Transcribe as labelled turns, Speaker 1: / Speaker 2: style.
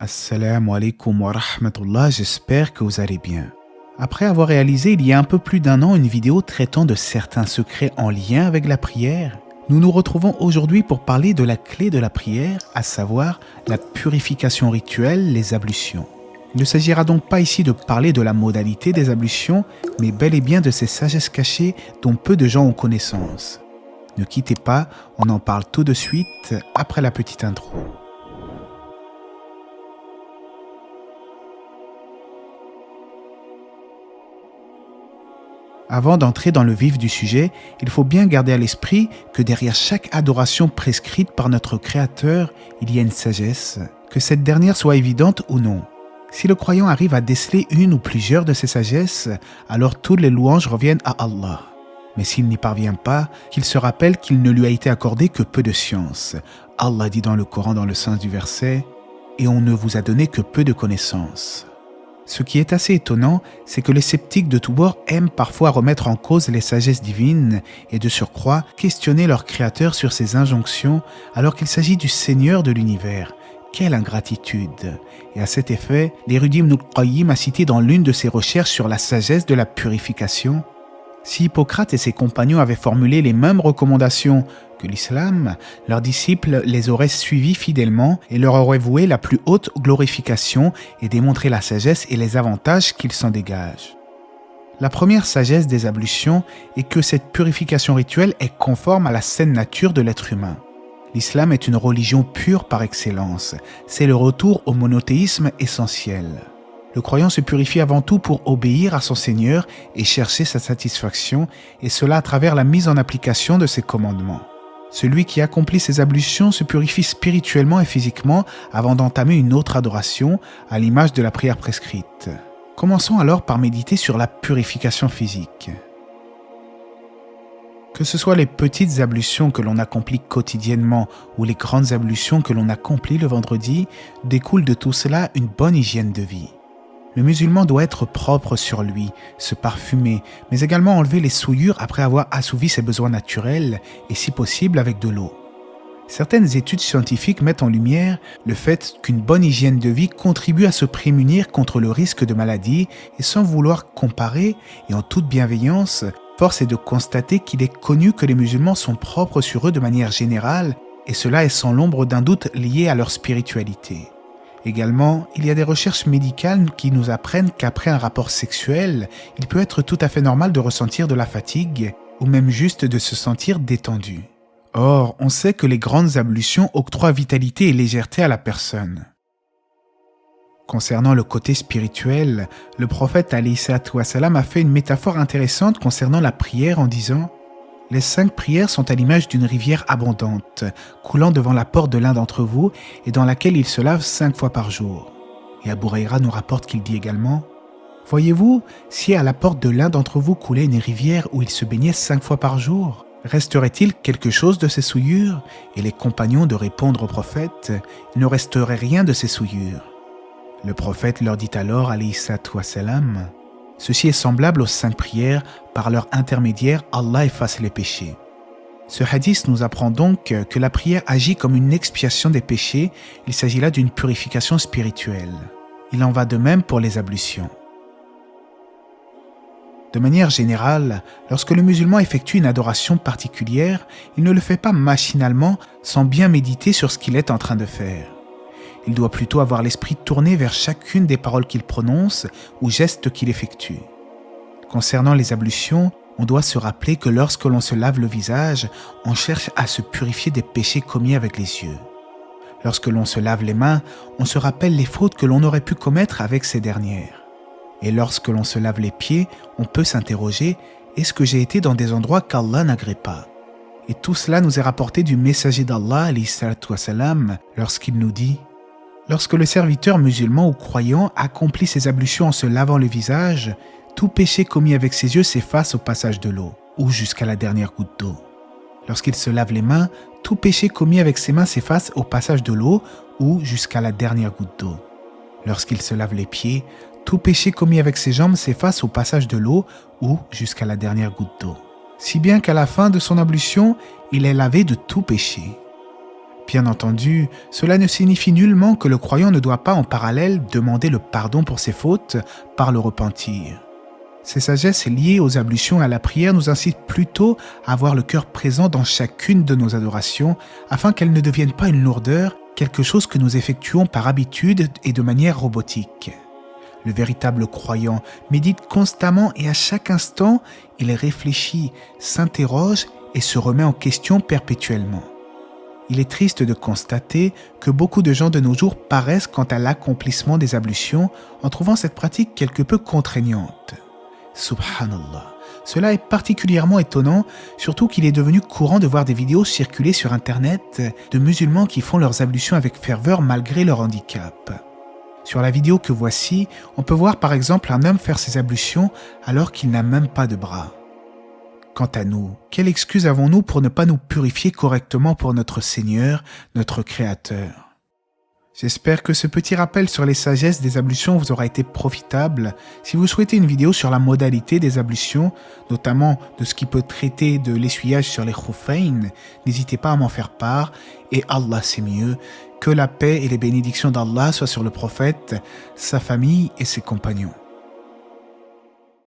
Speaker 1: Assalamu alaikum wa rahmatullah, j'espère que vous allez bien. Après avoir réalisé il y a un peu plus d'un an une vidéo traitant de certains secrets en lien avec la prière, nous nous retrouvons aujourd'hui pour parler de la clé de la prière, à savoir la purification rituelle, les ablutions. Il ne s'agira donc pas ici de parler de la modalité des ablutions, mais bel et bien de ces sagesses cachées dont peu de gens ont connaissance. Ne quittez pas, on en parle tout de suite après la petite intro. Avant d'entrer dans le vif du sujet, il faut bien garder à l'esprit que derrière chaque adoration prescrite par notre Créateur, il y a une sagesse, que cette dernière soit évidente ou non. Si le croyant arrive à déceler une ou plusieurs de ces sagesses, alors toutes les louanges reviennent à Allah. Mais s'il n'y parvient pas, qu'il se rappelle qu'il ne lui a été accordé que peu de science. Allah dit dans le Coran dans le sens du verset « Et on ne vous a donné que peu de connaissances ». Ce qui est assez étonnant, c'est que les sceptiques de tous bords aiment parfois remettre en cause les sagesses divines et de surcroît questionner leur créateur sur ses injonctions alors qu'il s'agit du Seigneur de l'univers. Quelle ingratitude! Et à cet effet, l'érudit Ibn al-Qayyim a cité dans l'une de ses recherches sur la sagesse de la purification: si Hippocrate et ses compagnons avaient formulé les mêmes recommandations que l'islam, leurs disciples les auraient suivis fidèlement et leur auraient voué la plus haute glorification et démontré la sagesse et les avantages qu'il s'en dégage. La première sagesse des ablutions est que cette purification rituelle est conforme à la saine nature de l'être humain. L'islam est une religion pure par excellence. C'est le retour au monothéisme essentiel. Le croyant se purifie avant tout pour obéir à son Seigneur et chercher sa satisfaction, et cela à travers la mise en application de ses commandements. Celui qui accomplit ces ablutions se purifie spirituellement et physiquement avant d'entamer une autre adoration, à l'image de la prière prescrite. Commençons alors par méditer sur la purification physique. Que ce soit les petites ablutions que l'on accomplit quotidiennement ou les grandes ablutions que l'on accomplit le vendredi, découle de tout cela une bonne hygiène de vie. Le musulman doit être propre sur lui, se parfumer, mais également enlever les souillures après avoir assouvi ses besoins naturels et si possible avec de l'eau. Certaines études scientifiques mettent en lumière le fait qu'une bonne hygiène de vie contribue à se prémunir contre le risque de maladie et sans vouloir comparer et en toute bienveillance, force est de constater qu'il est connu que les musulmans sont propres sur eux de manière générale et cela est sans l'ombre d'un doute lié à leur spiritualité. Également, il y a des recherches médicales qui nous apprennent qu'après un rapport sexuel, il peut être tout à fait normal de ressentir de la fatigue ou même juste de se sentir détendu. Or, on sait que les grandes ablutions octroient vitalité et légèreté à la personne. Concernant le côté spirituel, le prophète alayhi salatu wa salam a fait une métaphore intéressante concernant la prière en disant: les 5 prières sont à l'image d'une rivière abondante, coulant devant la porte de l'un d'entre vous et dans laquelle il se lave 5 fois par jour. Et Abu Huraira nous rapporte qu'il dit également: voyez-vous, si à la porte de l'un d'entre vous coulait une rivière où il se baignait 5 fois par jour, resterait-il quelque chose de ces souillures? Et les compagnons de répondre au prophète: il ne resterait rien de ces souillures. Le prophète leur dit alors, alayhi salatu wa salam: ceci est semblable aux 5 prières, par leur intermédiaire, Allah efface les péchés. Ce hadith nous apprend donc que la prière agit comme une expiation des péchés, il s'agit là d'une purification spirituelle. Il en va de même pour les ablutions. De manière générale, lorsque le musulman effectue une adoration particulière, il ne le fait pas machinalement sans bien méditer sur ce qu'il est en train de faire. Il doit plutôt avoir l'esprit tourné vers chacune des paroles qu'il prononce ou gestes qu'il effectue. Concernant les ablutions, on doit se rappeler que lorsque l'on se lave le visage, on cherche à se purifier des péchés commis avec les yeux. Lorsque l'on se lave les mains, on se rappelle les fautes que l'on aurait pu commettre avec ces dernières. Et lorsque l'on se lave les pieds, on peut s'interroger: est-ce que j'ai été dans des endroits qu'Allah n'agrée pas? Et tout cela nous est rapporté du messager d'Allah, alayhi salatu wa salam, lorsqu'il nous dit: lorsque le serviteur musulman ou croyant accomplit ses ablutions en se lavant le visage, tout péché commis avec ses yeux s'efface au passage de l'eau, ou jusqu'à la dernière goutte d'eau. Lorsqu'il se lave les mains, tout péché commis avec ses mains s'efface au passage de l'eau, ou jusqu'à la dernière goutte d'eau. Lorsqu'il se lave les pieds, tout péché commis avec ses jambes s'efface au passage de l'eau, ou jusqu'à la dernière goutte d'eau. Si bien qu'à la fin de son ablution, il est lavé de tout péché. Bien entendu, cela ne signifie nullement que le croyant ne doit pas en parallèle demander le pardon pour ses fautes par le repentir. Ces sagesses liées aux ablutions et à la prière nous incitent plutôt à avoir le cœur présent dans chacune de nos adorations afin qu'elles ne deviennent pas une lourdeur, quelque chose que nous effectuons par habitude et de manière robotique. Le véritable croyant médite constamment et à chaque instant, il réfléchit, s'interroge et se remet en question perpétuellement. Il est triste de constater que beaucoup de gens de nos jours paraissent quant à l'accomplissement des ablutions en trouvant cette pratique quelque peu contraignante. Subhanallah. Cela est particulièrement étonnant, surtout qu'il est devenu courant de voir des vidéos circuler sur Internet de musulmans qui font leurs ablutions avec ferveur malgré leur handicap. Sur la vidéo que voici, on peut voir par exemple un homme faire ses ablutions alors qu'il n'a même pas de bras. Quant à nous, quelle excuse avons-nous pour ne pas nous purifier correctement pour notre Seigneur, notre Créateur ? J'espère que ce petit rappel sur les sagesses des ablutions vous aura été profitable. Si vous souhaitez une vidéo sur la modalité des ablutions, notamment de ce qui peut traiter de l'essuyage sur les khoufayn, n'hésitez pas à m'en faire part. Et Allah c'est mieux. Que la paix et les bénédictions d'Allah soient sur le prophète, sa famille et ses compagnons.